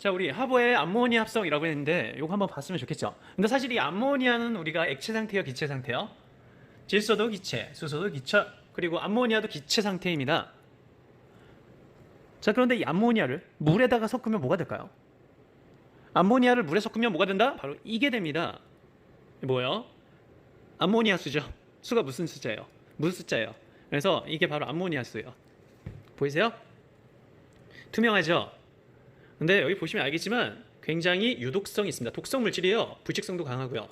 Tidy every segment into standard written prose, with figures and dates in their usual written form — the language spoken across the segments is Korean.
자, 우리 화보의 암모니아 합성이라고 했는데 이거 한번 봤으면 좋겠죠. 근데 사실 이 암모니아는 우리가 액체 상태요, 기체 상태요? 질소도 기체, 수소도 기체, 그리고 암모니아도 기체 상태입니다. 자, 그런데 이 암모니아를 물에다가 섞으면 뭐가 될까요? 암모니아를 물에 섞으면 뭐가 된다? 바로 이게 됩니다. 뭐예요? 암모니아 수죠. 수가 무슨 숫자예요? 무슨 숫자예요? 그래서 이게 바로 암모니아 수예요. 보이세요? 투명하죠? 근데 여기 보시면 알겠지만 굉장히 유독성이 있습니다. 독성 물질이에요. 불식성도 강하고요.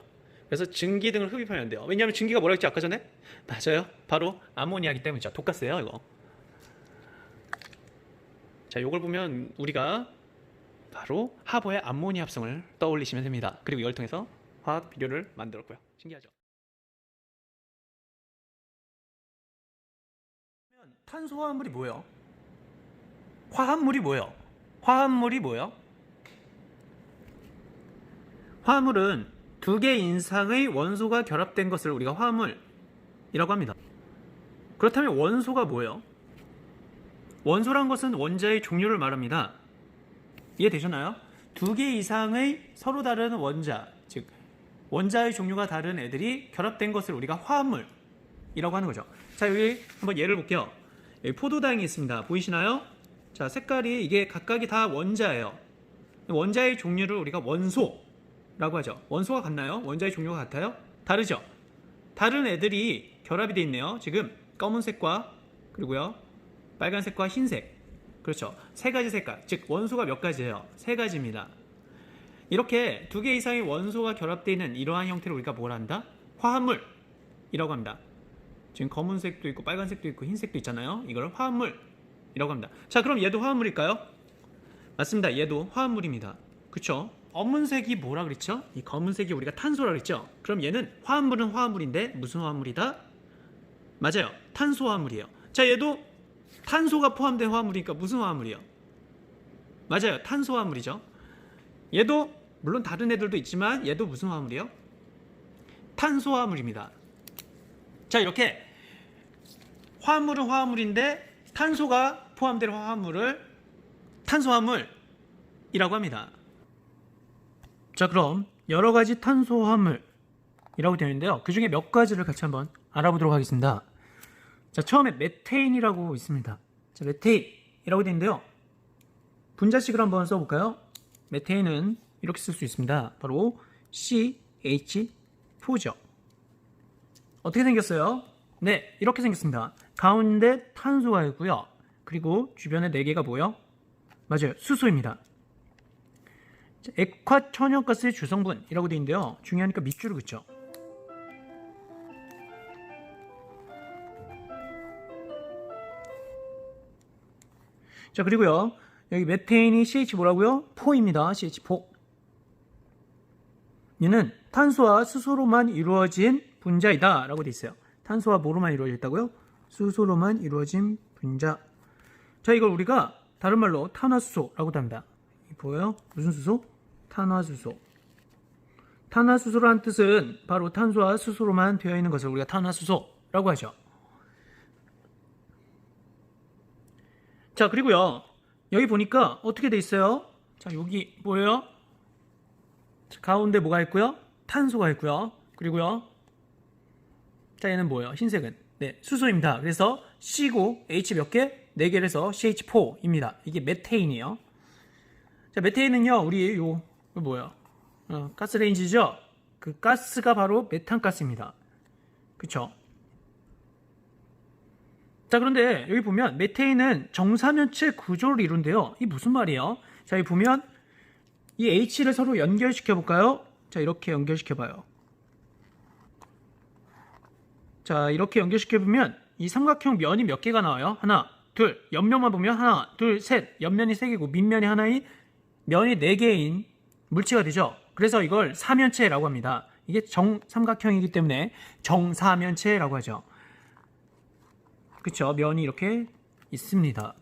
그래서 증기 등을 흡입하면 안 돼요. 왜냐하면 증기가 뭐라 했지 아까 전에? 맞아요. 바로 암모니아이기 때문이죠. 독가스예요 이거. 자, 요걸 보면 우리가 바로 하버의 암모니아 합성을 떠올리시면 됩니다. 그리고 이걸 통해서 화학 비료를 만들었고요. 신기하죠? 탄소화합물이 뭐예요? 화합물이 뭐예요? 화합물이 뭐예요? 화합물은 두 개 이상의 원소가 결합된 것을 우리가 화합물이라고 합니다. 그렇다면 원소가 뭐예요? 원소란 것은 원자의 종류를 말합니다. 이해되셨나요? 두 개 이상의 서로 다른 원자, 즉 원자의 종류가 다른 애들이 결합된 것을 우리가 화합물이라고 하는 거죠. 자, 여기 한번 예를 볼게요. 여기 포도당이 있습니다. 보이시나요? 자, 색깔이 이게 각각이 다 원자예요. 원자의 종류를 우리가 원소라고 하죠. 원소가 같나요? 원자의 종류가 같아요? 다르죠? 다른 애들이 결합이 되어 있네요. 지금 검은색과 그리고요 빨간색과 흰색, 그렇죠. 세 가지 색깔, 즉 원소가 몇 가지예요? 세 가지입니다. 이렇게 두 개 이상의 원소가 결합되어 있는 이러한 형태를 우리가 뭘 한다? 화합물이라고 합니다. 지금 검은색도 있고 빨간색도 있고 흰색도 있잖아요. 이걸 화합물이라고 합니다. 자, 그럼 얘도 화합물일까요? 맞습니다. 얘도 화합물입니다. 그렇죠? 검은색이 뭐라 그랬죠? 이 검은색이 우리가 탄소라 그랬죠? 그럼 얘는 화합물은 화합물인데 무슨 화합물이다? 맞아요. 탄소 화합물이에요. 자, 얘도 탄소가 포함된 화합물이니까 무슨 화합물이에요? 맞아요. 탄소 화합물이죠. 얘도 물론 다른 애들도 있지만 얘도 무슨 화합물이에요? 탄소 화합물입니다. 자, 이렇게 화합물은 화합물인데 탄소가 포함된 화합물을 탄소화합물이라고 합니다. 자, 그럼 여러 가지 탄소화합물이라고 되어 있는데요. 그 중에 몇 가지를 같이 한번 알아보도록 하겠습니다. 자, 처음에 메테인이라고 있습니다. 자, 메테인이라고 되어 있는데요. 분자식을 한번 써볼까요? 메테인은 이렇게 쓸 수 있습니다. 바로 CH4죠. 어떻게 생겼어요? 네, 이렇게 생겼습니다. 가운데 탄소가 있고요. 그리고 주변에 4개가 뭐예요? 맞아요, 수소입니다. 액화천연가스의 주성분이라고 되어 있는데요. 중요하니까 밑줄을 긋죠. 자, 그리고요 여기 메테인이 CH 뭐라고요? 4입니다. CH4. 얘는 탄소와 수소로만 이루어진 분자이다 라고 되어 있어요. 탄소와 뭐로만 이루어졌다고요? 수소로만 이루어진 분자. 자, 이걸 우리가 다른 말로 탄화수소라고도 합니다. 보여요? 무슨 수소? 탄화수소. 탄화수소라는 뜻은 바로 탄소와 수소로만 되어 있는 것을 우리가 탄화수소라고 하죠. 자, 그리고요 여기 보니까 어떻게 돼 있어요? 자, 여기 뭐예요? 가운데 뭐가 있고요? 탄소가 있고요. 그리고요 자, 얘는 뭐예요? 흰색은 네, 수소입니다. 그래서 C고 H 몇 개? 4개를 해서 CH4입니다. 이게 메테인이에요. 자, 메테인은요 우리 요 뭐예요? 가스레인지죠? 그 가스가 바로 메탄가스입니다. 그쵸? 자, 그런데 여기 보면 메테인은 정사면체 구조를 이룬대요. 이 무슨 말이에요? 자, 여기 보면 이 H를 서로 연결시켜 볼까요? 자, 이렇게 연결시켜 봐요. 자, 이렇게 연결시켜 보면 이 삼각형 면이 몇 개가 나와요? 하나, 둘. 옆면만 보면 하나, 둘, 셋. 옆면이 3개고 밑면이 하나인 면이 4개인 물체가 되죠. 그래서 이걸 사면체라고 합니다. 이게 정삼각형이기 때문에 정사면체라고 하죠. 그쵸? 면이 이렇게 있습니다.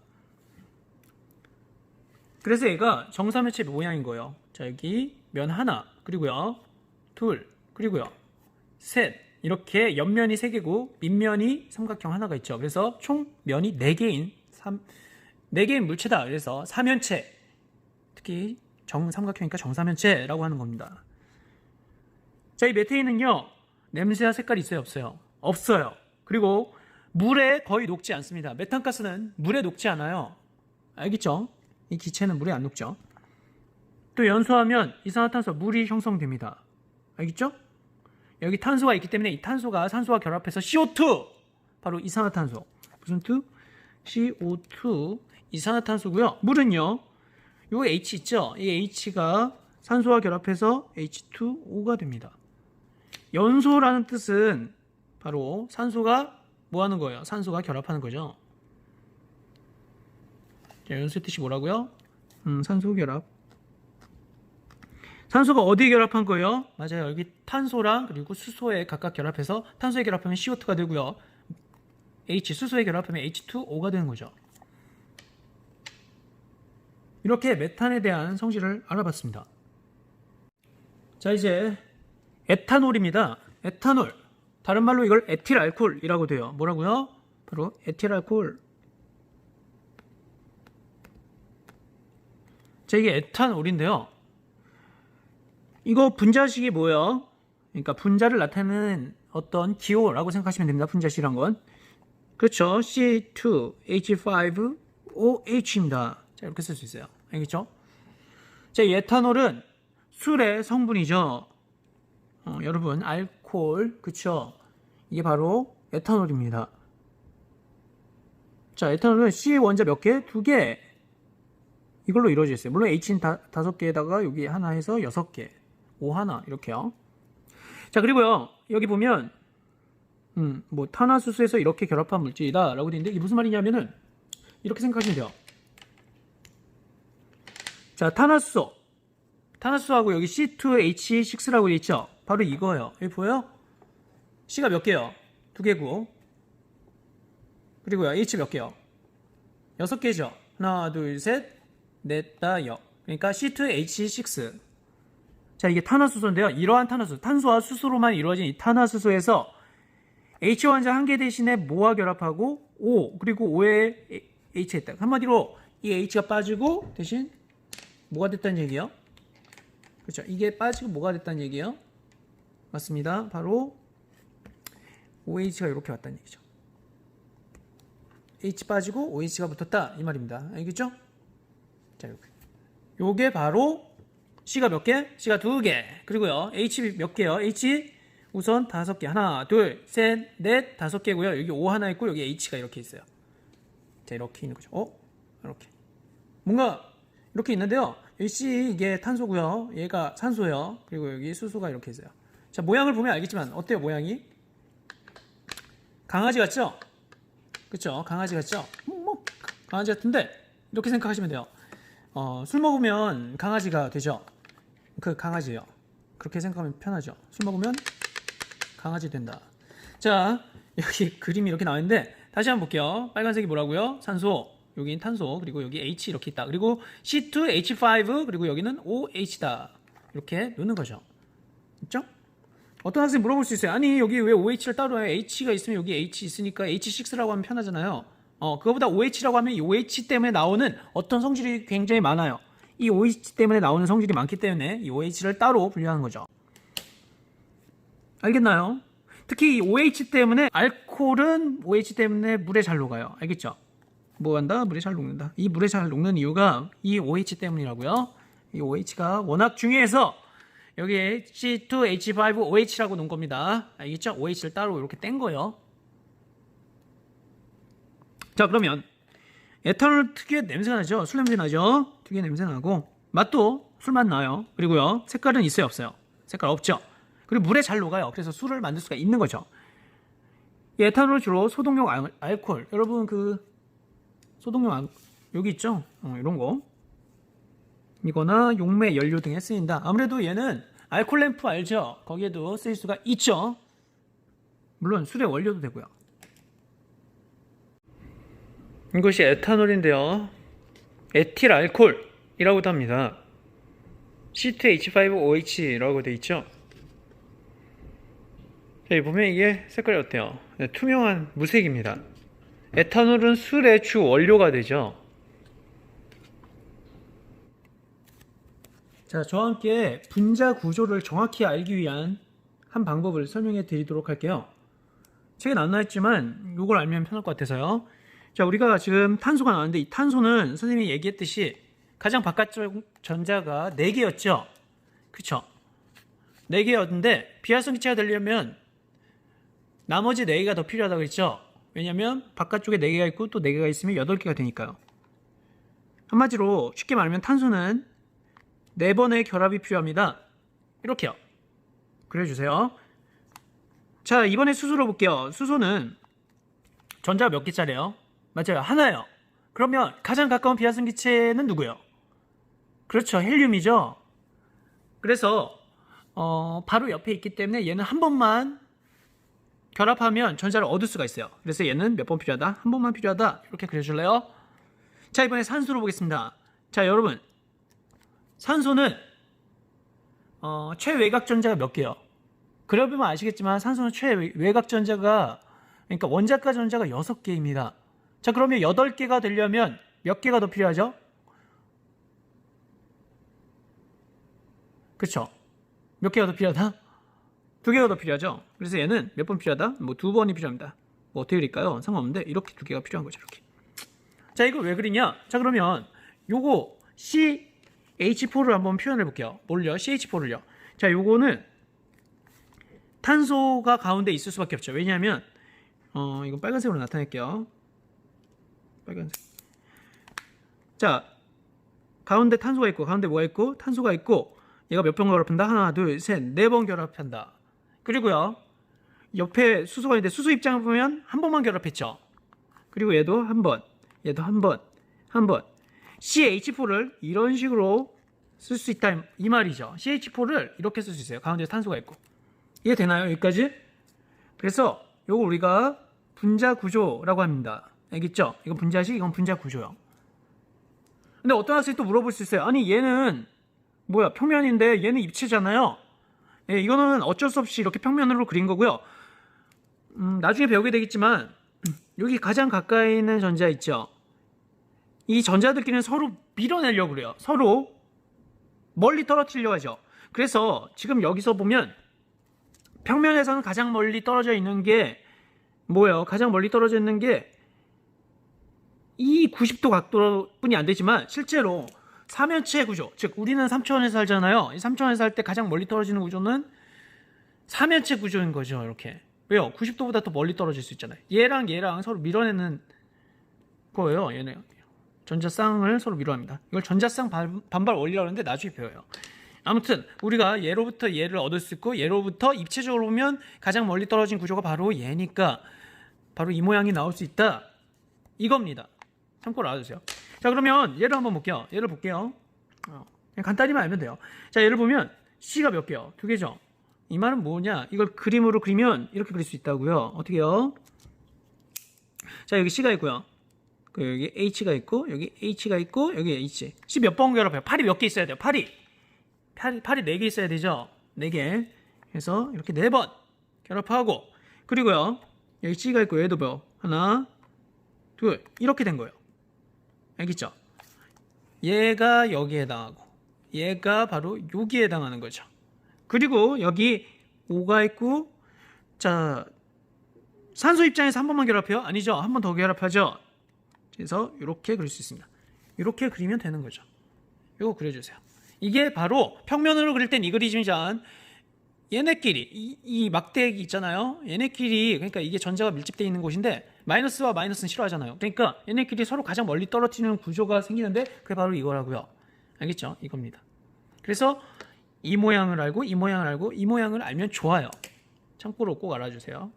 그래서 얘가 정사면체 모양인 거예요. 자, 여기 면 하나, 그리고요 둘, 그리고요 셋. 이렇게 옆면이 3개고 밑면이 삼각형 하나가 있죠. 그래서 총 면이 4개인 물체다. 그래서 사면체, 특히 정삼각형이니까 정사면체라고 하는 겁니다. 자, 이 메테인은요, 냄새와 색깔이 있어요, 없어요? 없어요. 그리고 물에 거의 녹지 않습니다. 메탄가스는 물에 녹지 않아요. 알겠죠? 이 기체는 물에 안 녹죠. 또 연소하면 이산화탄소, 물이 형성됩니다. 알겠죠? 여기 탄소가 있기 때문에 이 탄소가 산소와 결합해서 CO2, 바로 이산화탄소. 무슨 2? CO2, 이산화탄소고요. 물은요, 요 H 있죠? 이 H가 산소와 결합해서 H2O가 됩니다. 연소라는 뜻은 바로 산소가 뭐 하는 거예요? 산소가 결합하는 거죠. 자, 연소의 뜻이 뭐라고요? 산소 결합. 산소가 어디에 결합한 거예요? 맞아요. 여기 탄소랑 그리고 수소에 각각 결합해서 탄소에 결합하면 CO2가 되고요. 수소에 결합하면 H2O가 되는 거죠. 이렇게 메탄에 대한 성질을 알아봤습니다. 자, 이제 에탄올입니다. 에탄올. 다른 말로 이걸 에틸알코올이라고 돼요. 뭐라고요? 바로 에틸알코올. 자, 이게 에탄올인데요. 이거 분자식이 뭐예요? 그러니까 분자를 나타내는 어떤 기호라고 생각하시면 됩니다. 분자식이란 건. 그렇죠. C2H5OH입니다. 자, 이렇게 쓸 수 있어요. 알겠죠? 자, 이 에탄올은 술의 성분이죠. 여러분, 알코올, 그쵸? 이게 바로 에탄올입니다. 자, 에탄올은 C 원자 몇 개? 2개. 이걸로 이루어져 있어요. 물론 H는 5개에다가 여기 하나 해서 6개. O 하나, 이렇게요. 자, 그리고요, 여기 보면, 뭐, 탄화수소에서 이렇게 결합한 물질이다. 라고 되어 있는데, 이게 무슨 말이냐면은, 이렇게 생각하시면 돼요. 자, 탄화수소하고 여기 C2H6라고 되어 있죠? 바로 이거예요. 여기 보여요? C가 몇 개요? 2개고. 그리고요, H 몇 개요? 6개죠? 하나, 둘, 셋, 넷, 다, 여. 그러니까 C2H6. 자, 이게 탄화수소인데요. 이러한 탄화수소, 탄소와 수소로만 이루어진 이 탄화수소에서 H 원자 한 개 대신에 뭐와 결합하고 O, 그리고 O에 H 했다. 한마디로 이 H가 빠지고 대신 뭐가 됐다는 얘기예요? 그렇죠. 이게 빠지고 뭐가 됐다는 얘기예요? 맞습니다. 바로 OH가 이렇게 왔다는 얘기죠. H 빠지고 OH가 붙었다 이 말입니다. 알겠죠? 자, 이렇게. 요게 바로 C가 몇 개? C가 2개. 그리고요, H 몇 개요? H 우선 5개. 하나, 둘, 셋, 넷, 5개고요. 여기 O 하나 있고 여기 H가 이렇게 있어요. 자, 이렇게 있는 거죠. 이렇게. 뭔가 이렇게 있는데요. 여기 C 이게 탄소고요. 얘가 산소예요. 그리고 여기 수소가 이렇게 있어요. 자, 모양을 보면 알겠지만 어때요, 모양이? 강아지 같죠? 그쵸? 강아지 같죠? 강아지 같은데 이렇게 생각하시면 돼요. 술 먹으면 강아지가 되죠? 그 강아지예요. 그렇게 생각하면 편하죠. 술 먹으면 강아지 된다. 자, 여기 그림이 이렇게 나와 있는데 다시 한번 볼게요. 빨간색이 뭐라고요? 산소, 여기는 탄소, 그리고 여기 H 이렇게 있다. 그리고 C2H5, 그리고 여기는 OH다. 이렇게 놓는 거죠. 있죠? 어떤 학생이 물어볼 수 있어요. 아니, 여기 왜 OH를 따로 해요? H가 있으면 여기 H 있으니까 H6라고 하면 편하잖아요. 그거보다 OH라고 하면 이 OH 때문에 나오는 어떤 성질이 굉장히 많아요. 이 OH 때문에 나오는 성질이 많기 때문에 이 OH를 따로 분류하는 거죠. 알겠나요? 특히 이 OH 때문에 알코올은 OH 때문에 물에 잘 녹아요. 알겠죠? 뭐 한다? 물에 잘 녹는다. 이 물에 잘 녹는 이유가 이 OH 때문이라고요. 이 OH가 워낙 중요해서 여기에 C2H5OH라고 놓은 겁니다. 알겠죠? OH를 따로 이렇게 뗀 거예요. 자, 그러면 에탄올 특유의 냄새가 나죠? 술 냄새 나죠? 특유의 냄새 나고 맛도 술맛 나요. 그리고요, 색깔은 있어요, 없어요? 색깔 없죠? 그리고 물에 잘 녹아요. 그래서 술을 만들 수가 있는 거죠. 이 에탄올은 주로 소독용 알코올. 여러분 그 소독용 여기 있죠? 이런 거. 이거나 용매 연료 등에 쓰인다. 아무래도 얘는 알코올 램프 알죠? 거기에도 쓰일 수가 있죠. 물론 술의 원료도 되고요. 이것이 에탄올인데요. 에틸알코올이라고도 합니다. C2H5OH라고 되어 있죠. 자, 여기 보면 이게 색깔이 어때요? 네, 투명한 무색입니다. 에탄올은 술의 주 원료가 되죠. 자, 저와 함께 분자 구조를 정확히 알기 위한 한 방법을 설명해 드리도록 할게요. 책에 나와 있지만 이걸 알면 편할 것 같아서요. 자, 우리가 지금 탄소가 나왔는데 이 탄소는 선생님이 얘기했듯이 가장 바깥쪽 전자가 4개였죠. 그쵸? 4개였는데 비활성 기체가 되려면 나머지 4개가 더 필요하다고 그랬죠. 왜냐면 바깥쪽에 4개가 있고 또 4개가 있으면 8개가 되니까요. 한마디로 쉽게 말하면 탄소는 4번의 결합이 필요합니다. 이렇게요. 그려주세요. 자, 이번에 수소로 볼게요. 수소는 전자가 몇 개짜리예요? 맞아요. 하나예요. 그러면 가장 가까운 비활성 기체는 누구예요? 그렇죠. 헬륨이죠. 그래서 바로 옆에 있기 때문에 얘는 한 번만 결합하면 전자를 얻을 수가 있어요. 그래서 얘는 몇 번 필요하다? 한 번만 필요하다. 이렇게 그려줄래요? 자, 이번에 산소로 보겠습니다. 자, 여러분, 산소는 최외곽 전자가 몇 개요? 그려보면 아시겠지만 산소는 최외곽 전자가, 그러니까 원자가 전자가 6개입니다. 자, 그러면 8개가 되려면 몇 개가 더 필요하죠? 그렇죠? 몇 개가 더 필요하다? 2개가 더 필요하죠? 그래서 얘는 몇 번 필요하다? 뭐 2번이 필요합니다. 뭐 어떻게 그릴까요? 상관없는데 이렇게 2개가 필요한 거죠. 이렇게. 자, 이거 왜 그리냐? 자, 그러면 요거 CH4를 한번 표현해 볼게요. 뭘요? CH4를요. 자, 요거는 탄소가 가운데 있을 수밖에 없죠. 왜냐하면 이건 빨간색으로 나타낼게요. 빨간색. 자, 가운데 탄소가 있고 가운데 뭐가 있고 탄소가 있고 얘가 몇 번 결합한다? 하나, 둘, 셋, 4번 결합한다. 그리고요, 옆에 수소가 있는데 수소 입장을 보면 한 번만 결합했죠. 그리고 얘도 한 번, 얘도 한 번, 한 번. CH4를 이런 식으로 쓸 수 있다 이 말이죠. CH4를 이렇게 쓸 수 있어요. 가운데 탄소가 있고. 이해되나요? 여기까지? 그래서 요거 우리가 분자 구조라고 합니다. 알겠죠? 이건 분자식, 이건 분자 구조요. 근데 어떤 학생이 또 물어볼 수 있어요. 아니, 얘는 뭐야, 평면인데 얘는 입체잖아요. 예, 이거는 어쩔 수 없이 이렇게 평면으로 그린 거고요. 나중에 배우게 되겠지만 여기 가장 가까이 있는 전자 있죠. 이 전자들끼리는 서로 밀어내려고 그래요. 서로 멀리 떨어뜨리려고 하죠. 그래서 지금 여기서 보면 평면에서는 가장 멀리 떨어져 있는 게 뭐예요? 가장 멀리 떨어져 있는 게 이 90도 각도뿐이 안 되지만 실제로 3연체 구조, 즉 우리는 3차원에서 살잖아요. 이 3차원에서 살 때 가장 멀리 떨어지는 구조는 3연체 구조인 거죠. 이렇게. 왜요? 90도보다 더 멀리 떨어질 수 있잖아요. 얘랑 얘랑 서로 밀어내는 거예요. 얘네 전자쌍을 서로 밀어냅니다. 이걸 전자쌍 반발 원리라고 하는데 나중에 배워요. 아무튼 우리가 얘로부터 얘를 얻을 수 있고 얘로부터 입체적으로 보면 가장 멀리 떨어진 구조가 바로 얘니까 바로 이 모양이 나올 수 있다. 이겁니다. 참고로 알아주세요. 자, 그러면 얘를 한번 볼게요. 얘를 볼게요. 그냥 간단히만 알면 돼요. 자, 얘를 보면 C가 몇 개요? 2개죠. 이 말은 뭐냐? 이걸 그림으로 그리면 이렇게 그릴 수 있다고요. 어떻게요? 자, 여기 C가 있고요. 여기 H가 있고 여기 H가 있고 여기 H. C 몇 번 결합해요? 팔이 몇 개 있어야 돼요? 팔이 4개 있어야 되죠. 4개. 그래서 이렇게 4번 결합하고, 그리고요 여기 C가 있고 얘도 뭐 하나, 둘, 이렇게 된 거예요. 알겠죠? 얘가 여기에 해당하고 얘가 바로 여기에 해당하는 거죠. 그리고 여기 O가 있고, 자, 산소 입장에서 한 번만 결합해요? 아니죠. 한 번 더 결합하죠. 그래서 이렇게 그릴 수 있습니다. 이렇게 그리면 되는 거죠. 이거 그려주세요. 이게 바로 평면으로 그릴 땐 이 그림이잖아. 얘네끼리 이 막대기 있잖아요. 얘네끼리, 그러니까 이게 전자가 밀집되어 있는 곳인데 마이너스와 마이너스는 싫어하잖아요. 그러니까 얘네끼리 서로 가장 멀리 떨어지는 구조가 생기는데 그게 바로 이거라고요. 알겠죠? 이겁니다. 그래서 이 모양을 알고 이 모양을 알고 이 모양을 알면 좋아요. 참고로 꼭 알아주세요.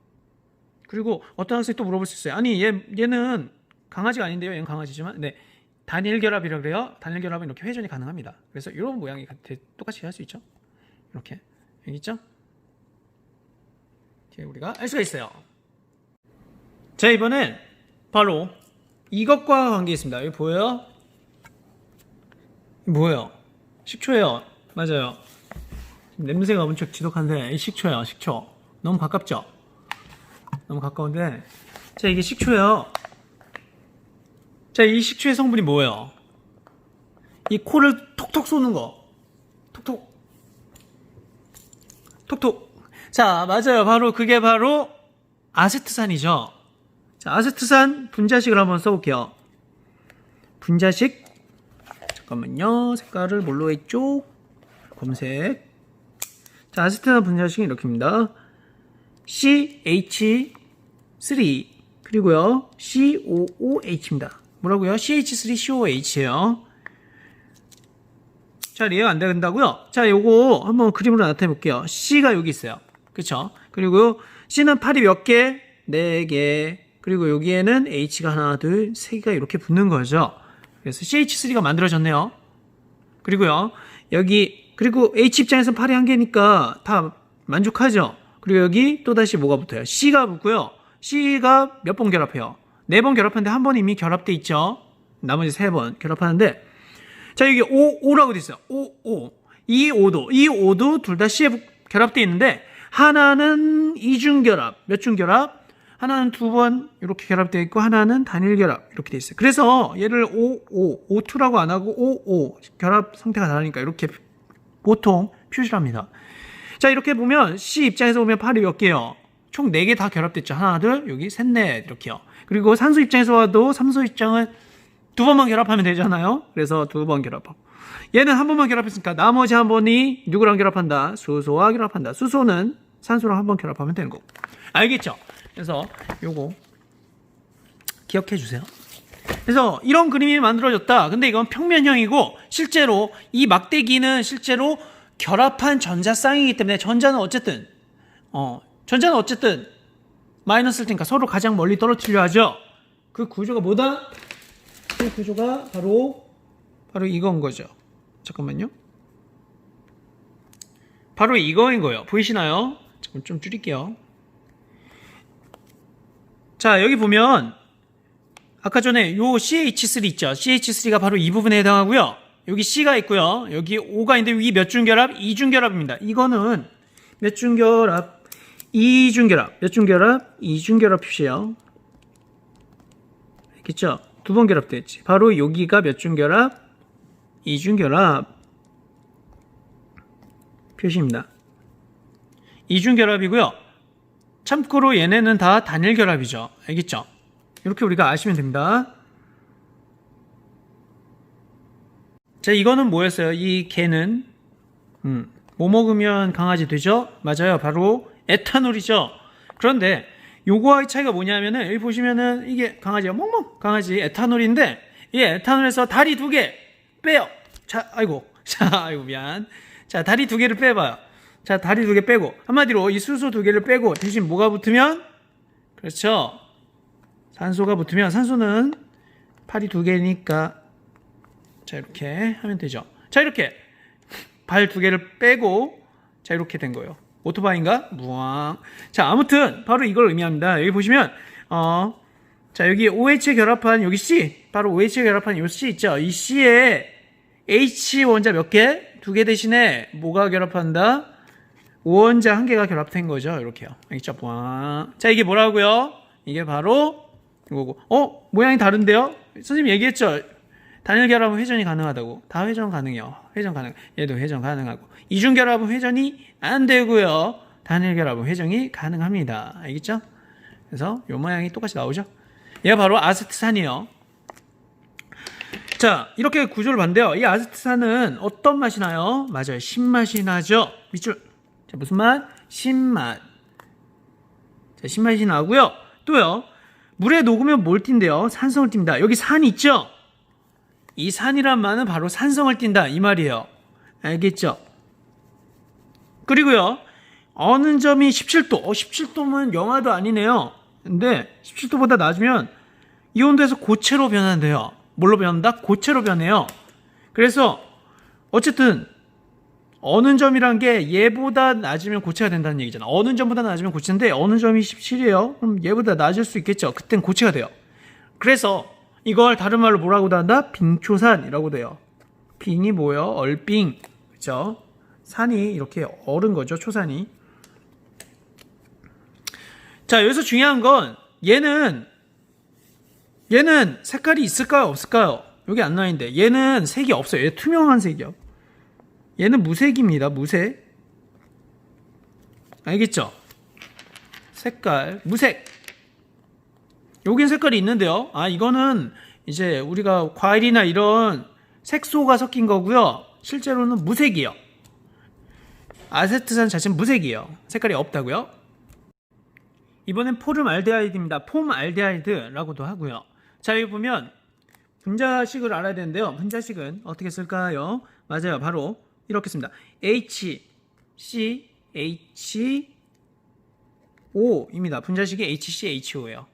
그리고 어떤 학생이 또 물어볼 수 있어요. 아니, 얘는 강아지가 아닌데요. 얘는 강아지지만, 네, 단일 결합이라고 그래요. 단일 결합은 이렇게 회전이 가능합니다. 그래서 이런 모양이 똑같이 할 수 있죠. 이렇게. 알겠죠? 우리가 알 수가 있어요. 자, 이번엔 바로 이것과 관계 있습니다. 여기 보여요? 뭐예요? 식초예요. 맞아요. 냄새가 엄청 지독한데 식초예요. 식초. 너무 가깝죠? 너무 가까운데, 자, 이게 식초예요. 자, 이 식초의 성분이 뭐예요? 이 코를 톡톡 쏘는 거. 톡톡. 톡톡. 자, 맞아요. 그게 바로 아세트산이죠. 자, 아세트산 분자식을 한번 써볼게요. 분자식. 잠깐만요. 색깔을 뭘로 했죠? 검색. 자, 아세트산 분자식은 이렇게입니다. CH3 그리고요 COOH입니다. 뭐라고요? CH3COOH예요. 잘 이해가 안 된다고요? 자, 요거 한번 그림으로 나타내 볼게요. C가 여기 있어요. 그쵸? 그리고 C는 팔이 몇 개? 4개. 그리고 여기에는 H가 하나, 둘, 3개가 이렇게 붙는 거죠. 그래서 CH3가 만들어졌네요. 그리고요, 그리고 H 입장에서는 팔이 1개니까 다 만족하죠? 그리고 여기 또다시 뭐가 붙어요? C가 붙고요. C가 몇 번 결합해요? 4번 결합하는데 한 번 이미 결합돼 있죠? 나머지 3번 결합하는데, 자, 여기 O라고 돼 있어요. O. 이 O도 둘 다 C에 결합돼 있는데, 하나는 이중결합, 몇 중 결합? 하나는 2번 이렇게 결합되어 있고, 하나는 단일 결합 이렇게 돼 있어요. 그래서 얘를 O2라고 안 하고 O 결합 상태가 다르니까 이렇게 보통 표시를 합니다. 자, 이렇게 보면 C 입장에서 보면 팔이 몇 개요? 총 4개 다 결합됐죠. 하나, 둘, 여기 셋, 넷 이렇게요. 그리고 산소 입장에서 봐도 산소 입장은 2번만 결합하면 되잖아요. 그래서 2번 결합하고, 얘는 한 번만 결합했으니까 나머지 한 번이 누구랑 결합한다? 수소와 결합한다. 수소는 산소랑 한 번 결합하면 되는 거고. 알겠죠? 그래서 요거 기억해 주세요. 그래서 이런 그림이 만들어졌다. 근데 이건 평면형이고, 실제로 이 막대기는 실제로 결합한 전자 쌍이기 때문에 전자는 어쨌든 마이너스일 테니까 서로 가장 멀리 떨어뜨려 하죠. 그 구조가 뭐다? 그 구조가 바로 이건 거죠. 잠깐만요. 바로 이거인 거예요. 보이시나요? 좀 줄일게요. 자, 여기 보면 아까 전에 요 CH3 있죠. CH3가 바로 이 부분에 해당하고요. 여기 C가 있고요. 여기 O가 있는데 이 몇 중 결합? 2중 결합입니다. 이거는 몇 중 결합? 2중 결합. 몇 중 결합? 2중 결합 표시예요. 알겠죠? 2번 결합됐지. 바로 여기가 몇 중 결합? 2중 결합 표시입니다. 2중 결합이고요. 참고로 얘네는 다 단일 결합이죠. 알겠죠? 이렇게 우리가 아시면 됩니다. 자, 이거는 뭐였어요? 이 개는 뭐 먹으면 강아지 되죠? 맞아요. 바로 에탄올이죠. 그런데 요거와의 차이가 뭐냐면은, 여기 보시면은 이게 강아지가 멍멍 강아지 에탄올인데, 이 에탄올에서 다리 2개 빼요. 자, 아이고 미안. 자, 다리 2개를 빼봐요. 자, 다리 2개 빼고, 한마디로 이 수소 2개를 빼고 대신 뭐가 붙으면, 그렇죠, 산소가 붙으면, 산소는 팔이 2개니까 자, 이렇게 하면 되죠. 자, 이렇게 발 2개를 빼고, 자, 이렇게 된 거예요. 오토바이인가? 무왕. 자, 아무튼 바로 이걸 의미합니다. 여기 보시면 자, 여기 OH에 결합한 여기 C, 바로 OH에 결합한 이 C 있죠. 이 C에 H 원자 몇 개? 2개 대신에 뭐가 결합한다? 원자 1개가 결합된 거죠. 이렇게요. 알겠죠? 무왕. 자, 이게 뭐라고요? 이게 바로 이거고. 모양이 다른데요? 선생님 얘기했죠? 단일 결합은 회전이 가능하다고. 다 회전 가능해요. 회전 가능. 얘도 회전 가능하고. 이중 결합은 회전이 안 되고요. 단일 결합은 회전이 가능합니다. 알겠죠? 그래서 이 모양이 똑같이 나오죠. 얘가 바로 아세트산이에요. 자, 이렇게 구조를 봤는데요. 이 아세트산은 어떤 맛이 나요? 맞아요. 신맛이 나죠. 밑줄. 자, 무슨 맛? 신맛. 자, 신맛이 나고요. 또요. 물에 녹으면 뭘 띈대요? 산성을 띈다. 여기 산 있죠? 이 산이란 말은 바로 산성을 띈다 이 말이에요. 알겠죠? 그리고요, 어느 점이 17도, 17도면 영하도 아니네요. 근데 17도보다 낮으면 이 온도에서 고체로 변한대요. 뭘로 변한다? 고체로 변해요. 그래서 어쨌든 어느 점이란 게 얘보다 낮으면 고체가 된다는 얘기잖아. 어느 점보다 낮으면 고체인데 어느 점이 17이에요. 그럼 얘보다 낮을 수 있겠죠. 그땐 고체가 돼요. 그래서 이걸 다른 말로 뭐라고도 한다? 빙초산이라고 돼요. 빙이 뭐예요? 얼빙. 그죠? 산이 이렇게 얼은 거죠. 초산이. 자, 여기서 중요한 건 얘는 색깔이 있을까요? 없을까요? 여기 안 나와있는데 얘는 색이 없어요. 얘 투명한 색이요. 얘는 무색입니다. 무색. 알겠죠? 색깔 무색. 여긴 색깔이 있는데요. 이거는 이제 우리가 과일이나 이런 색소가 섞인 거고요. 실제로는 무색이요. 아세트산 자체는 무색이에요. 색깔이 없다고요. 이번엔 포름알데하이드입니다. 폼알데하이드라고도 하고요. 자, 여기 보면 분자식을 알아야 되는데요. 분자식은 어떻게 쓸까요? 맞아요. 바로 이렇게 씁니다. HCHO입니다. 분자식이 HCHO예요.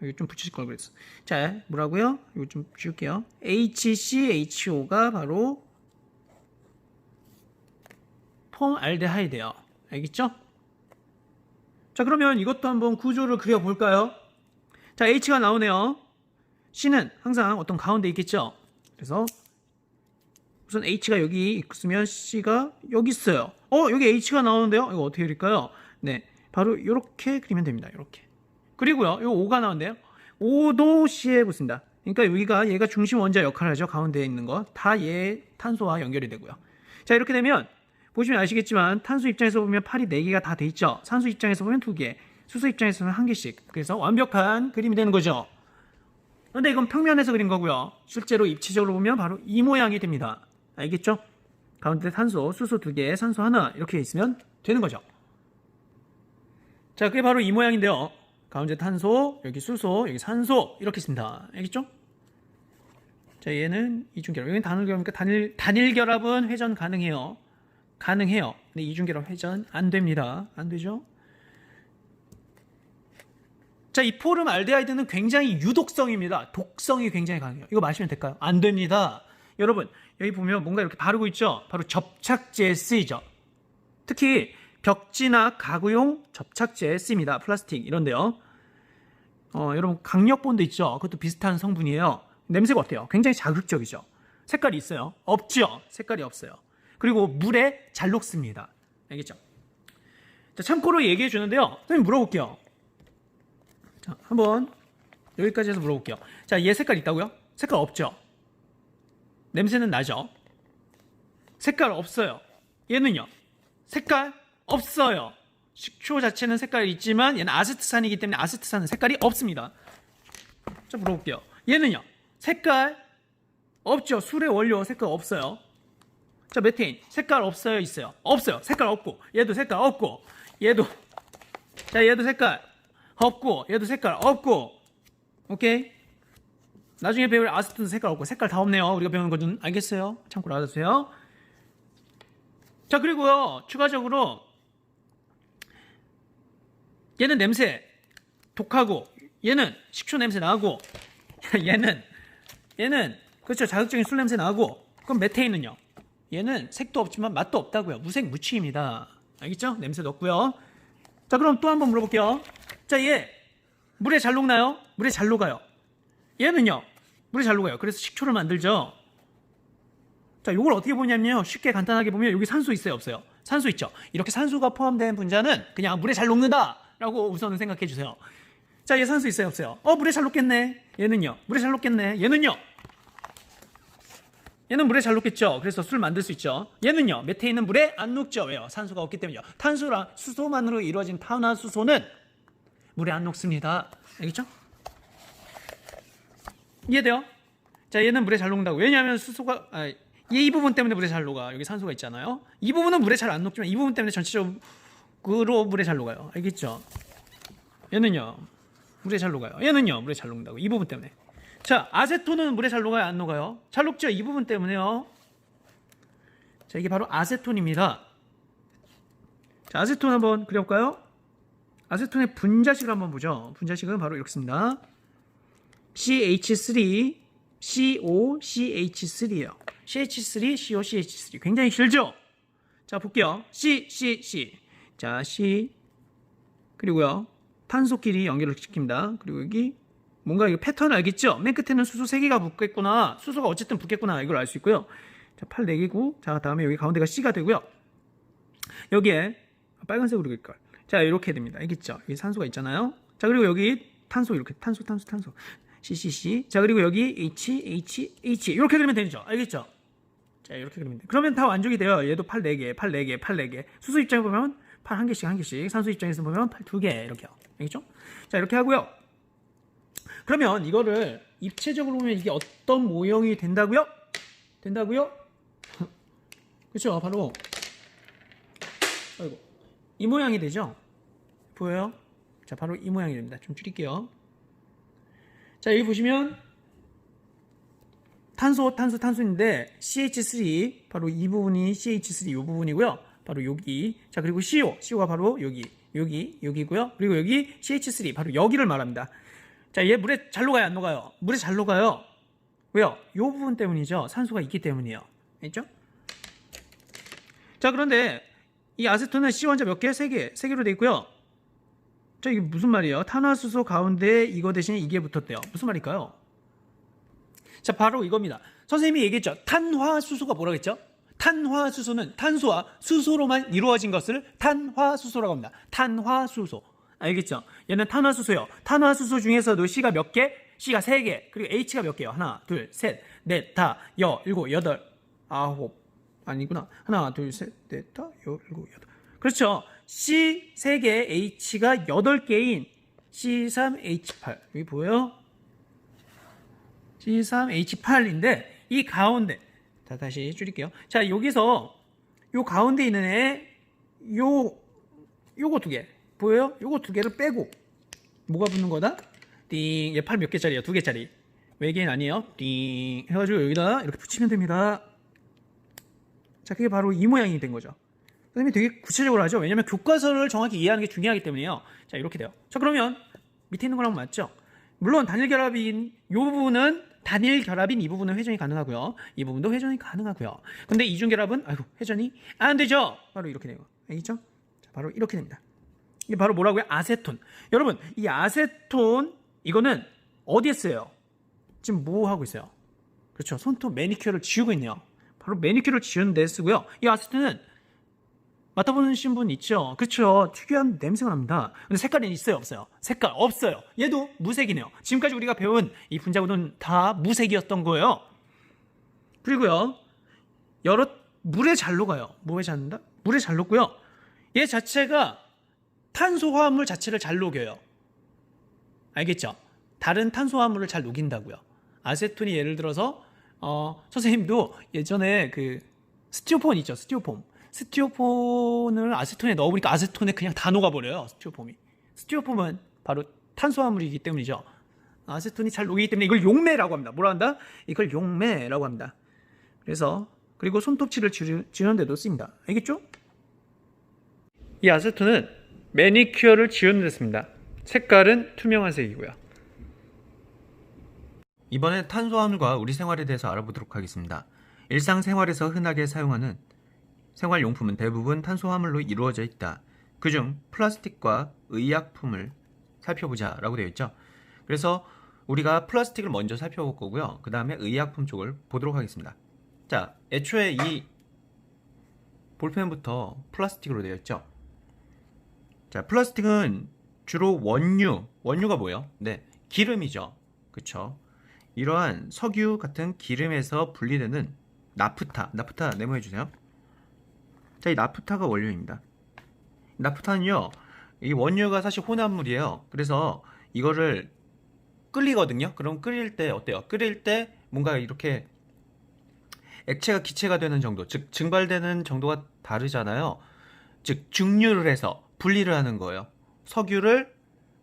여기 좀 붙이실 걸 그랬어. 자, 뭐라고요? 이거 좀 지울게요. HCHO가 바로 폼알데하이드예요. 알겠죠? 자, 그러면 이것도 한번 구조를 그려볼까요? 자, H가 나오네요. C는 항상 어떤 가운데 있겠죠? 그래서 우선 H가 여기 있으면 C가 여기 있어요. 여기 H가 나오는데요? 이거 어떻게 그릴까요? 네, 바로 이렇게 그리면 됩니다. 이렇게. 그리고요, 이거 O가 나오는데요. O도 C에 붙습니다. 그러니까 여기가 얘가 중심 원자 역할을 하죠. 가운데에 있는 거. 다 얘 탄소와 연결이 되고요. 자, 이렇게 되면 보시면 아시겠지만 탄소 입장에서 보면 팔이 4개가 다 돼 있죠. 산소 입장에서 보면 2개, 수소 입장에서는 1개씩. 그래서 완벽한 그림이 되는 거죠. 그런데 이건 평면에서 그린 거고요. 실제로 입체적으로 보면 바로 이 모양이 됩니다. 알겠죠? 가운데 탄소, 수소 2개, 산소 하나 이렇게 있으면 되는 거죠. 자, 그게 바로 이 모양인데요. 가운데 탄소, 여기 수소, 여기 산소 이렇게 있습니다. 알겠죠? 자, 얘는 이중결합. 여기는 단일결합이니까 단일 결합은 회전 가능해요. 가능해요. 근데 이중결합 회전 안 됩니다. 안 되죠? 자, 이 포름알데하이드는 굉장히 유독성입니다. 독성이 굉장히 강해요. 이거 마시면 될까요? 안 됩니다. 여러분, 여기 보면 뭔가 이렇게 바르고 있죠? 바로 접착제에 쓰이죠. 특히 벽지나 가구용 접착제에 쓰입니다. 플라스틱 이런데요. 여러분 강력본드 있죠? 그것도 비슷한 성분이에요. 냄새가 어때요? 굉장히 자극적이죠. 색깔이 있어요? 없죠? 색깔이 없어요. 그리고 물에 잘 녹습니다. 알겠죠? 자, 참고로 얘기해 주는데요. 선생님 물어볼게요. 자, 한번 여기까지 해서 물어볼게요. 자, 얘 색깔 있다고요? 색깔 없죠? 냄새는 나죠? 색깔 없어요. 얘는요? 색깔 없어요. 식초 자체는 색깔이 있지만 얘는 아세트산이기 때문에 아세트산은 색깔이 없습니다. 자, 물어볼게요. 얘는요? 색깔 없죠? 술의 원료 색깔 없어요. 자, 메테인 색깔 없어요? 있어요? 없어요. 색깔 없고 얘도 색깔 없고 얘도 자, 얘도 색깔 없고 얘도 색깔 없고 오케이? 나중에 배울 아세톤도 색깔 없고 색깔 다 없네요. 우리가 배우는 거는 알겠어요? 참고로 알아두세요. 자, 그리고요 추가적으로 얘는 냄새 독하고 얘는 식초 냄새 나고 얘는 그렇죠 자극적인 술 냄새 나고 그럼 메테인은요? 얘는 색도 없지만 맛도 없다고요. 무색 무취입니다. 알겠죠? 냄새도 없고요. 자, 그럼 또 한번 물어볼게요. 자, 얘 물에 잘 녹나요? 물에 잘 녹아요. 얘는요? 물에 잘 녹아요. 그래서 식초를 만들죠. 자, 이걸 어떻게 보냐면요. 쉽게 간단하게 보면 여기 산소 있어요, 없어요? 산소 있죠. 이렇게 산소가 포함된 분자는 그냥 물에 잘 녹는다라고 우선은 생각해 주세요. 자, 얘 산소 있어요, 없어요? 물에 잘 녹겠네. 얘는요? 물에 잘 녹겠네. 얘는요? 얘는 물에 잘 녹겠죠. 그래서 술 만들 수 있죠. 얘는요? 메테인은 물에 안 녹죠. 왜요? 산소가 없기 때문이죠. 탄소랑 수소만으로 이루어진 탄화수소는 물에 안 녹습니다. 알겠죠? 이해돼요? 자, 얘는 물에 잘 녹는다고. 왜냐하면 수소가 이 부분 때문에 물에 잘 녹아. 여기 산소가 있잖아요. 이 부분은 물에 잘 안 녹지만 이 부분 때문에 전체적으로 물에 잘 녹아요. 알겠죠? 얘는요? 물에 잘 녹아요. 얘는요? 물에 잘 녹는다고. 이 부분 때문에. 자, 아세톤은 물에 잘 녹아요? 안 녹아요? 잘 녹죠? 이 부분 때문에요. 자, 이게 바로 아세톤입니다. 자, 아세톤 한번 그려볼까요? 아세톤의 분자식을 한번 보죠. 분자식은 바로 이렇게 씁니다. CH3, COCH3예요. CH3, COCH3. 굉장히 길죠? 자, 볼게요. C. 자, C. 그리고요. 탄소끼리 연결을 시킵니다. 그리고 여기 뭔가 이거 패턴 알겠죠? 맨 끝에는 수소 3개가 붙겠구나. 수소가 어쨌든 붙겠구나. 이걸 알 수 있고요. 자, 8 4개고. 자, 다음에 여기 가운데가 C가 되고요. 여기에 빨간색으로 그릴걸. 자, 이렇게 됩니다. 알겠죠? 여기 산소가 있잖아요. 자, 그리고 여기 탄소 이렇게 탄소. CCC. 자, 그리고 여기 H 이렇게 그리면 되죠. 알겠죠? 자, 이렇게 그리면 돼. 그러면 다 완족이 돼요. 얘도 팔 4개, 팔 4개, 팔 4개. 수소 입장에 보면 팔 1개씩, 1개씩. 산소 입장에서 보면 팔 2개. 이렇게요. 알겠죠? 자, 이렇게 하고요. 그러면 이거를 입체적으로 보면 이게 어떤 모형이 된다고요? 된다고요? 그렇죠? 바로 아이고, 이 모양이 되죠? 보여요? 자, 바로 이 모양이 됩니다. 좀 줄일게요. 자, 여기 보시면 탄소인데 CH3 바로 이 부분이 CH3 이 부분이고요. 바로 여기. 자, 그리고 CO가 바로 여기고요. 그리고 여기 CH3 바로 여기를 말합니다. 자, 얘 물에 잘 녹아요, 안 녹아요? 물에 잘 녹아요. 왜요? 이 부분 때문이죠. 산소가 있기 때문이에요. 알겠죠? 자, 그런데 이 아세톤은 C 원자 몇 개? 3개. 3개로 돼 있고요. 자, 이게 무슨 말이에요? 탄화수소 가운데 이거 대신에 이게 붙었대요. 무슨 말일까요? 자, 바로 이겁니다. 선생님이 얘기했죠. 탄화수소가 뭐라고 했죠? 탄화수소는 탄소와 수소로만 이루어진 것을 탄화수소라고 합니다. 탄화수소. 알겠죠? 얘는 탄화수소예요. 탄화수소 중에서도 C가 몇 개? C가 3개. 그리고 H가 몇 개요? 하나, 둘, 셋, 넷, 다, 일곱, 여덟, 아홉. 아니구나. 하나, 둘, 셋, 넷, 다, 일곱, 여덟. 그렇죠. C 3개, H가 8개인 C3H8. 여기 보여요? C3H8인데 이 가운데 다시 줄일게요. 자, 여기서 요 가운데 있는 애 요거 2개 보여요? 요거 2개를 빼고 뭐가 붙는 거다? 띵. 얘 팔 몇 개짜리야? 2개짜리. 외계인 아니에요? 띵 해가지고 여기다 이렇게 붙이면 됩니다. 자, 그게 바로 이 모양이 된 거죠. 선생님이 되게 구체적으로 하죠. 왜냐면 교과서를 정확히 이해하는 게 중요하기 때문이에요. 자, 이렇게 돼요. 자, 그러면 밑에 있는 거랑 맞죠? 물론 단일 결합인 이 부분은 회전이 가능하고요. 이 부분도 회전이 가능하고요. 근데 이중 결합은 회전이 안 되죠. 바로 이렇게 돼요. 알겠죠? 자, 바로 이렇게 됩니다. 이게 바로 뭐라고요? 아세톤. 여러분, 이 아세톤 이거는 어디에 쓰여요? 지금 뭐 하고 있어요? 그렇죠. 손톱 매니큐어를 지우고 있네요. 바로 매니큐어를 지우는 데 쓰고요. 이 아세톤은 맡아보신 분 있죠? 그렇죠. 특유한 냄새가 납니다. 근데 색깔은 있어요, 없어요? 색깔 없어요. 얘도 무색이네요. 지금까지 우리가 배운 이 분자구는 다 무색이었던 거예요. 그리고요, 물에 잘 녹아요. 뭐에 잘 녹는다? 물에 잘 녹고요. 얘 자체가 탄소화합물 자체를 잘 녹여요. 알겠죠? 다른 탄소화합물을 잘 녹인다고요. 아세톤이 예를 들어서 선생님도 예전에 그 스티로폼 있죠? 스티로폼을 아세톤에 넣어보니까 아세톤에 그냥 다 녹아버려요. 스티로폼은 바로 탄소화물이기 때문이죠. 아세톤이 잘 녹이기 때문에 이걸 용매라고 합니다. 뭐라 한다? 이걸 용매라고 합니다. 그리고 손톱칠을 지우는 데도 씁니다. 알겠죠? 이 아세톤은 매니큐어를 지우는 데 씁니다. 색깔은 투명한 색이고요. 이번엔 탄소화물과 우리 생활에 대해서 알아보도록 하겠습니다. 일상생활에서 흔하게 사용하는 생활용품은 대부분 탄소화물로 이루어져 있다. 그중 플라스틱과 의약품을 살펴보자 라고 되어 있죠. 그래서 우리가 플라스틱을 먼저 살펴볼 거고요. 그 다음에 의약품 쪽을 보도록 하겠습니다. 자, 애초에 이 볼펜부터 플라스틱으로 되어 있죠. 자, 플라스틱은 주로 원유가 뭐예요? 네, 기름이죠. 그쵸? 이러한 석유 같은 기름에서 분리되는 나프타 네모해 주세요. 자, 이 나프타가 원료입니다. 나프타는요, 이 원유가 사실 혼합물이에요. 그래서 이거를 끓이거든요. 그럼 끓일 때 어때요? 끓일 때 뭔가 이렇게 액체가 기체가 되는 정도, 즉 증발되는 정도가 다르잖아요. 즉 증류를 해서 분리를 하는 거예요. 석유를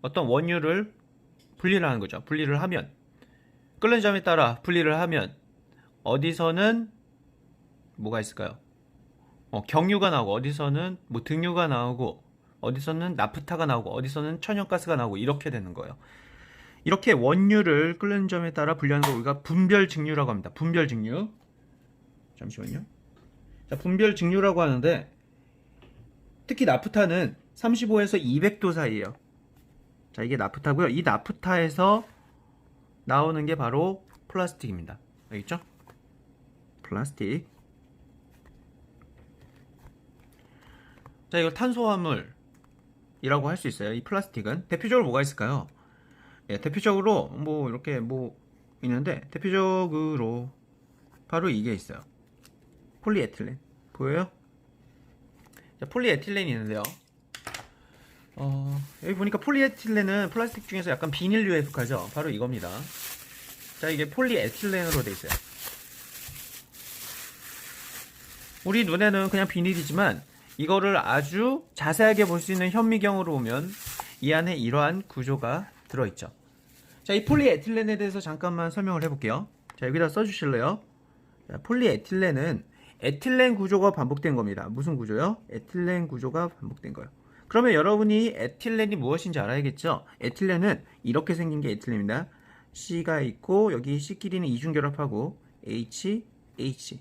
어떤 원유를 분리를 하는 거죠. 분리를 하면 끓는 점에 따라 분리를 하면 어디서는 뭐가 있을까요? 경유가 나오고, 어디서는 뭐 등유가 나오고, 어디서는 나프타가 나오고, 어디서는 천연가스가 나오고, 이렇게 되는 거예요. 이렇게 원유를 끓는 점에 따라 분리하는 거 우리가 분별 증류라고 합니다. 분별 증류. 잠시만요. 자, 분별 증류라고 하는데 특히 나프타는 35에서 200도 사이에요. 자, 이게 나프타고요. 이 나프타에서 나오는 게 바로 플라스틱입니다. 알겠죠? 플라스틱. 자, 이거 탄소화물이라고 할 수 있어요. 이 플라스틱은 대표적으로 뭐가 있을까요? 예, 대표적으로 이렇게 있는데 대표적으로 바로 이게 있어요. 폴리에틸렌 보여요? 자, 폴리에틸렌이 있는데요. 여기 보니까 폴리에틸렌은 플라스틱 중에서 약간 비닐류에 속하죠. 바로 이겁니다. 자, 이게 폴리에틸렌으로 돼 있어요. 우리 눈에는 그냥 비닐이지만 이거를 아주 자세하게 볼 수 있는 현미경으로 보면 이 안에 이러한 구조가 들어있죠. 자, 이 폴리에틸렌에 대해서 잠깐만 설명을 해볼게요. 자, 여기다 써주실래요? 자, 폴리에틸렌은 에틸렌 구조가 반복된 겁니다. 무슨 구조요? 에틸렌 구조가 반복된 거예요. 그러면 여러분이 에틸렌이 무엇인지 알아야겠죠? 에틸렌은 이렇게 생긴 게 에틸렌입니다. C가 있고 여기 C끼리는 이중결합하고 H, H,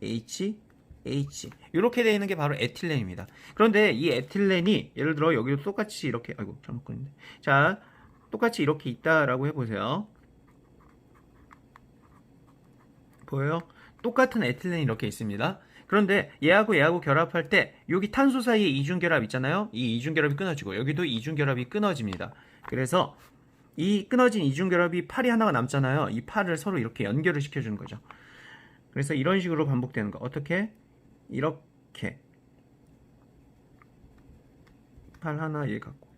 H, H 이렇게 되어 있는 게 바로 에틸렌입니다. 그런데 이 에틸렌이 예를 들어 여기도 똑같이 이렇게 아이고 잘못 그렸네. 자, 똑같이 이렇게 있다라고 해보세요. 보여요? 똑같은 에틸렌이 이렇게 있습니다. 그런데 얘하고 결합할 때 여기 탄소 사이에 이중결합 있잖아요. 이 이중결합이 끊어지고 여기도 이중결합이 끊어집니다. 그래서 이 끊어진 이중결합이 팔이 하나가 남잖아요. 이 팔을 서로 이렇게 연결을 시켜주는 거죠. 그래서 이런 식으로 반복되는 거. 어떻게? 이렇게 팔 하나 얘 갖고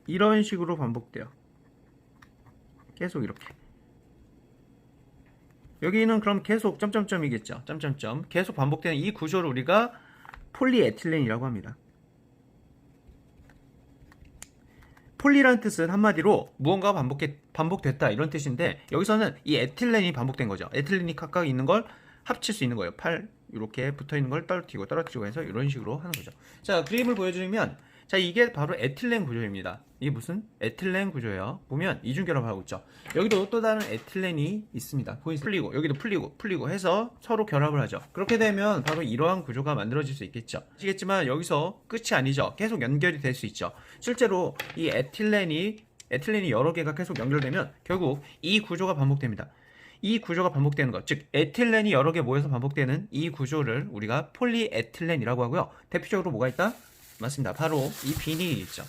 이런 식으로 반복돼요. 계속 이렇게. 여기는 그럼 계속 점점점이겠죠. 점점점. 계속 반복되는 이 구조를 우리가 폴리에틸렌이라고 합니다. 폴리라는 뜻은 한마디로 무언가가 반복됐다 이런 뜻인데 여기서는 이 에틸렌이 반복된 거죠. 에틸렌이 각각 있는 걸 합칠 수 있는 거예요. 팔 이렇게 붙어 있는 걸 떨어뜨리고 해서 이런 식으로 하는 거죠. 자, 그림을 보여드리면 자, 이게 바로 에틸렌 구조입니다. 이게 무슨 에틸렌 구조예요. 보면 이중결합하고 있죠. 여기도 또 다른 에틸렌이 있습니다. 풀리고 여기도 풀리고 해서 서로 결합을 하죠. 그렇게 되면 바로 이러한 구조가 만들어질 수 있겠죠. 아시겠지만 여기서 끝이 아니죠. 계속 연결이 될 수 있죠. 실제로 이 에틸렌이 여러 개가 계속 연결되면 결국 이 구조가 반복됩니다. 이 구조가 반복되는 것, 즉 에틸렌이 여러 개 모여서 반복되는 이 구조를 우리가 폴리에틸렌이라고 하고요. 대표적으로 뭐가 있다? 맞습니다. 바로 이 비닐이 있죠.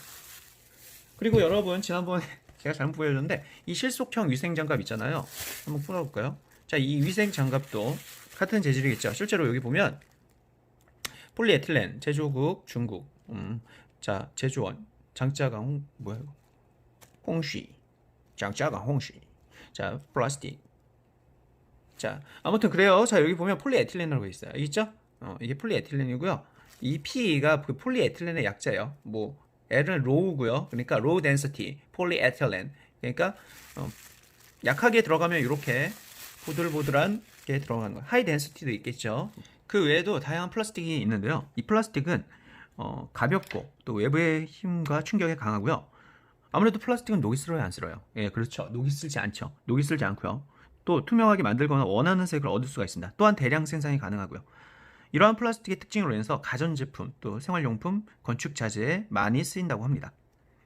그리고 여러분 지난번에 제가 잘못 보여줬는데 이 실속형 위생장갑 있잖아요. 한번 풀어볼까요? 자, 이 위생장갑도 같은 재질이겠죠. 실제로 여기 보면 폴리에틸렌 제조국 중국 자, 제조원 장짜강 뭐야 이거? 홍쉬 장짜강 홍쉬 자, 플라스틱 자, 아무튼 그래요. 자, 여기 보면 폴리에틸렌이라고 있어요. 있죠? 이게 폴리에틸렌이고요. 이 P가 그 폴리에틸렌의 약자예요. 뭐 L은 로우고요. 그러니까 로우 덴시티 폴리에틸렌. 그러니까 약하게 들어가면 이렇게 보들보들한 게 들어가는 거예요. 하이 덴시티도 있겠죠. 그 외에도 다양한 플라스틱이 있는데요. 이 플라스틱은 가볍고 또 외부의 힘과 충격에 강하고요. 아무래도 플라스틱은 녹이 슬어요, 안 슬어요? 예, 그렇죠. 녹이 슬지 않죠. 녹이 슬지 않고요. 또 투명하게 만들거나 원하는 색을 얻을 수가 있습니다. 또한 대량 생산이 가능하고요. 이러한 플라스틱의 특징으로 인해서 가전제품, 또 생활용품, 건축자재에 많이 쓰인다고 합니다.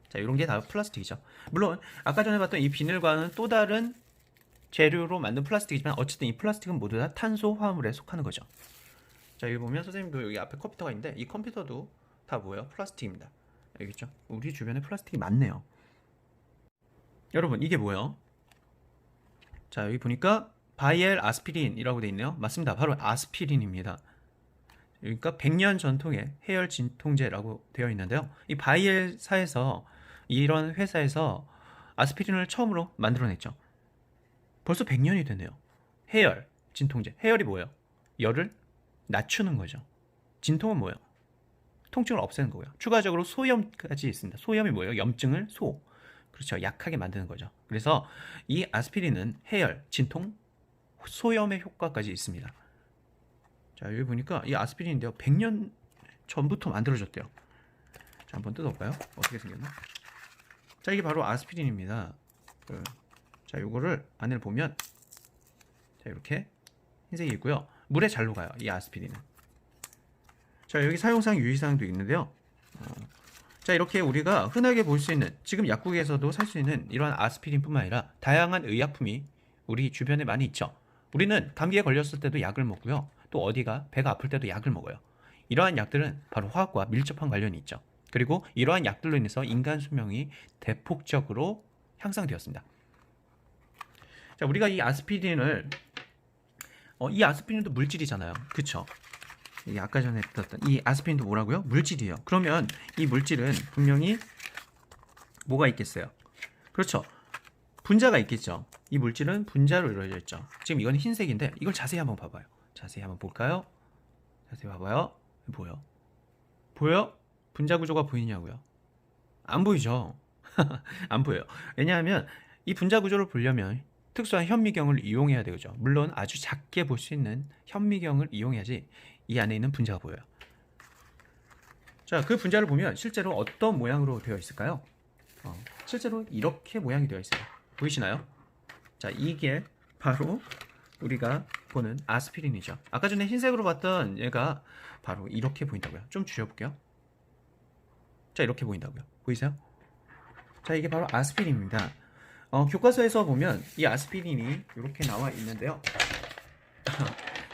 자, 이런 게 다 플라스틱이죠. 물론 아까 전에 봤던 이 비닐과는 또 다른 재료로 만든 플라스틱이지만 어쨌든 이 플라스틱은 모두 다 탄소 화합물에 속하는 거죠. 자, 여기 보면 선생님도 여기 앞에 컴퓨터가 있는데 이 컴퓨터도 다 뭐예요? 플라스틱입니다. 알겠죠? 우리 주변에 플라스틱이 많네요. 여러분, 이게 뭐예요? 자, 여기 보니까 바이엘 아스피린이라고 돼 있네요. 맞습니다. 바로 아스피린입니다. 그러니까 100년 전통의 해열 진통제라고 되어 있는데요. 이 바이엘사에서 이런 회사에서 아스피린을 처음으로 만들어냈죠. 벌써 100년이 됐네요. 해열 진통제. 해열이 뭐예요? 열을 낮추는 거죠. 진통은 뭐예요? 통증을 없애는 거고요. 추가적으로 소염까지 있습니다. 소염이 뭐예요? 염증을 그렇죠. 약하게 만드는 거죠. 그래서 이 아스피린은 해열, 진통, 소염의 효과까지 있습니다. 자, 여기 보니까 이 아스피린인데요. 100년 전부터 만들어졌대요. 자, 한번 뜯어볼까요? 어떻게 생겼나? 자, 이게 바로 아스피린입니다. 자, 요거를 안을 보면 자, 이렇게 흰색이 있고요. 물에 잘 녹아요. 이 아스피린은. 자, 여기 사용상 유의사항도 있는데요. 자, 이렇게 우리가 흔하게 볼 수 있는 지금 약국에서도 살 수 있는 이러한 아스피린뿐만 아니라 다양한 의약품이 우리 주변에 많이 있죠. 우리는 감기에 걸렸을 때도 약을 먹고요. 또 어디가 배가 아플 때도 약을 먹어요. 이러한 약들은 바로 화학과 밀접한 관련이 있죠. 그리고 이러한 약들로 인해서 인간 수명이 대폭적으로 향상되었습니다. 자, 우리가 이 아스피린을 이 아스피린도 물질이잖아요. 그쵸? 이 아까 전에 했던 이 아스피린도 뭐라고요? 물질이에요. 그러면 이 물질은 분명히 뭐가 있겠어요? 그렇죠. 분자가 있겠죠. 이 물질은 분자로 이루어져 있죠. 지금 이건 흰색인데 이걸 자세히 한번 봐봐요. 자세히 한번 볼까요? 자세히 봐봐요. 보여? 보여? 분자 구조가 보이냐고요? 안 보이죠. 안 보여요. 왜냐하면 이 분자 구조를 보려면 특수한 현미경을 이용해야 되죠. 물론 아주 작게 볼 수 있는 현미경을 이용해야지 이 안에 있는 분자가 보여요. 자, 그 분자를 보면 실제로 어떤 모양으로 되어 있을까요? 실제로 이렇게 모양이 되어 있어요. 보이시나요? 자, 이게 바로 우리가 보는 아스피린이죠. 아까 전에 흰색으로 봤던 얘가 바로 이렇게 보인다고요. 좀 줄여볼게요. 자, 이렇게 보인다고요. 보이세요? 자, 이게 바로 아스피린입니다. 교과서에서 보면 이 아스피린이 이렇게 나와 있는데요.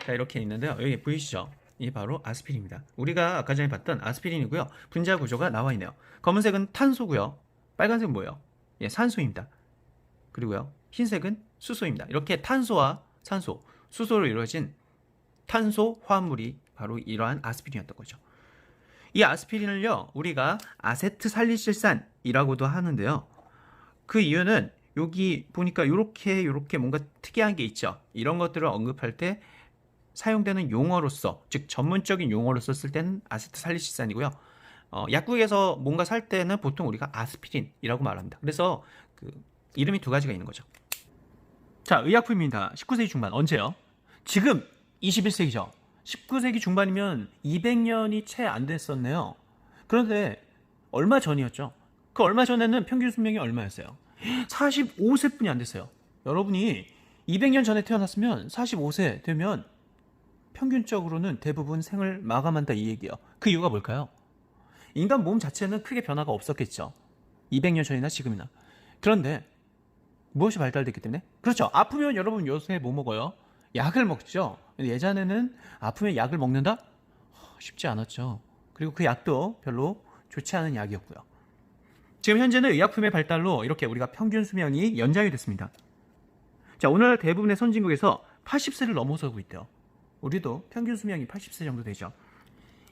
자, 이렇게 있는데요. 여기 보이시죠? 이게 바로 아스피린입니다. 우리가 아까 전에 봤던 아스피린이고요. 분자 구조가 나와 있네요. 검은색은 탄소고요. 빨간색은 뭐예요? 예, 산소입니다. 그리고요, 흰색은 수소입니다. 이렇게 탄소와 산소, 수소로 이루어진 탄소 화합물이 바로 이러한 아스피린이었던 거죠. 이 아스피린을요, 우리가 아세트살리실산이라고도 하는데요. 그 이유는 여기 보니까 이렇게 뭔가 특이한 게 있죠. 이런 것들을 언급할 때 사용되는 용어로서, 즉 전문적인 용어로서 쓸 때는 아세트살리실산이고요. 약국에서 뭔가 살 때는 보통 우리가 아스피린이라고 말합니다. 그래서 그 이름이 두 가지가 있는 거죠. 자, 의약품입니다. 19세기 중반. 언제요? 지금 21세기죠. 19세기 중반이면 200년이 채 안 됐었네요. 그런데 얼마 전이었죠? 그 얼마 전에는 평균 수명이 얼마였어요? 45세뿐이 안 됐어요. 여러분이 200년 전에 태어났으면 45세 되면 평균적으로는 대부분 생을 마감한다 이 얘기예요. 그 이유가 뭘까요? 인간 몸 자체는 크게 변화가 없었겠죠. 200년 전이나 지금이나. 그런데 무엇이 발달됐기 때문에? 그렇죠. 아프면 여러분 요새 뭐 먹어요? 약을 먹죠. 예전에는 아프면 약을 먹는다? 쉽지 않았죠. 그리고 그 약도 별로 좋지 않은 약이었고요. 지금 현재는 의약품의 발달로 이렇게 우리가 평균 수명이 연장이 됐습니다. 자, 오늘날 대부분의 선진국에서 80세를 넘어서고 있대요. 우리도 평균 수명이 80세 정도 되죠.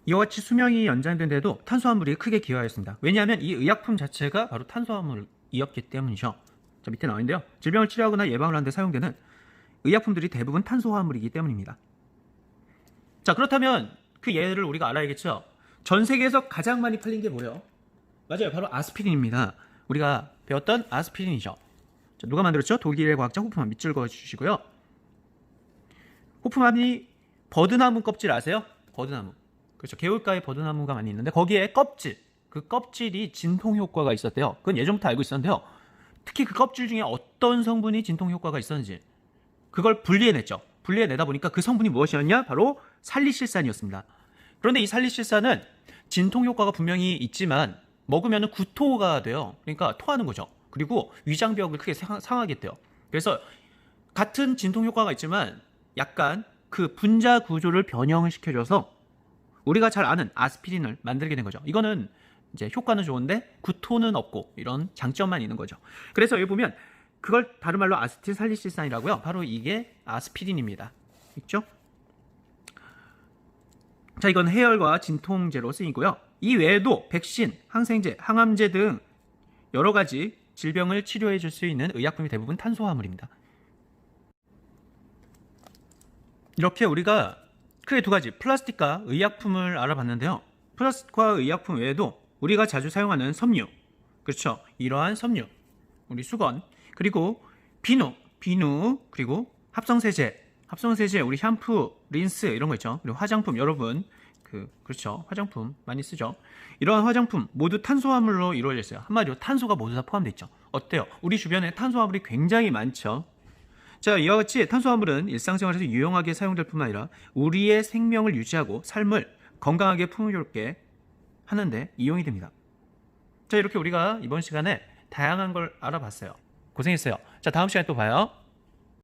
이와 같이 수명이 연장된 데도 탄수화물이 크게 기여하였습니다. 왜냐하면 이 의약품 자체가 바로 탄수화물이었기 때문이죠. 자, 밑에 나와 있는데요. 질병을 치료하거나 예방을 하는 데 사용되는 의약품들이 대부분 탄수화물이기 때문입니다. 자, 그렇다면 그 예를 우리가 알아야겠죠. 전 세계에서 가장 많이 팔린 게 뭐예요? 맞아요. 바로 아스피린입니다. 우리가 배웠던 아스피린이죠. 자, 누가 만들었죠? 독일의 과학자 호프만 밑줄 그어주시고요. 호프만이 버드나무 껍질 아세요? 버드나무. 그렇죠. 개울가에 버드나무가 많이 있는데 거기에 껍질, 그 껍질이 진통 효과가 있었대요. 그건 예전부터 알고 있었는데요. 특히 그 껍질 중에 어떤 성분이 진통 효과가 있었는지 그걸 분리해냈죠. 분리해내다 보니까 그 성분이 무엇이었냐? 바로 살리실산이었습니다. 그런데 이 살리실산은 진통 효과가 분명히 있지만 먹으면 구토가 돼요. 그러니까 토하는 거죠. 그리고 위장벽을 크게 상하게 돼요. 그래서 같은 진통 효과가 있지만 약간 그 분자 구조를 변형을 시켜줘서 우리가 잘 아는 아스피린을 만들게 된 거죠. 이거는 이제 효과는 좋은데 구토는 없고 이런 장점만 있는 거죠. 그래서 여기 보면 그걸 다른 말로 아세틸살리실산이라고요. 바로 이게 아스피린입니다. 있죠? 자, 이건 해열과 진통제로 쓰이고요. 이 외에도 백신, 항생제, 항암제 등 여러 가지 질병을 치료해 줄 수 있는 의약품이 대부분 탄수화물입니다. 이렇게 우리가 크게 두 가지 플라스틱과 의약품을 알아봤는데요. 플라스틱과 의약품 외에도 우리가 자주 사용하는 섬유, 그렇죠? 이러한 섬유, 우리 수건, 그리고 비누, 그리고 합성세제, 우리 샴푸, 린스 이런 거 있죠. 그리고 화장품, 여러분 그렇죠. 화장품 많이 쓰죠. 이러한 화장품 모두 탄수화물로 이루어져 있어요. 한마디로 탄소가 모두 다 포함되어 있죠. 어때요? 우리 주변에 탄수화물이 굉장히 많죠. 자, 이와 같이 탄수화물은 일상생활에서 유용하게 사용될 뿐만 아니라 우리의 생명을 유지하고 삶을 건강하게 풍요롭게 하는데 이용이 됩니다. 자, 이렇게 우리가 이번 시간에 다양한 걸 알아봤어요. 고생했어요. 자, 다음 시간에 또 봐요.